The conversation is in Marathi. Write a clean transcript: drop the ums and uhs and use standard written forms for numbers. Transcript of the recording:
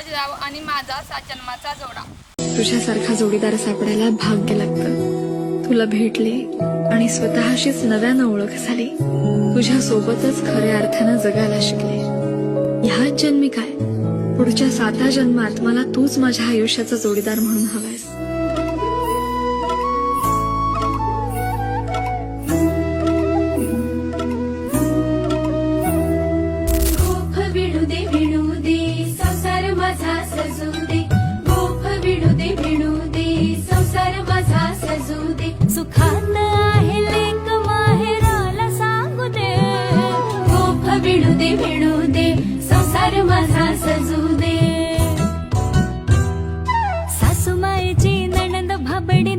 बाजीराव आणि माझा जन्माचा जोडा. तुझ्यासारखा जोडीदार सापडायला भाग्य लागतं. तुला भेटले आणि स्वतःशीच नव्यानं ओळख झाली. तुझ्या सोबतच खऱ्या अर्थानं जगायला शिकले. ह्याच जन्मी काय, पुढच्या 7 जन्मात मला तूच माझ्या आयुष्याचा जोडीदार म्हणून हवायस. संसार माझा सजू दे. गोफ विणू दे संसार माझा सजू दे. सुखात आहे लेक माहेराला सांगू दे. गोफ विणू दे संसार माझा सजू दे. सासूमाईची नणंद भाबडी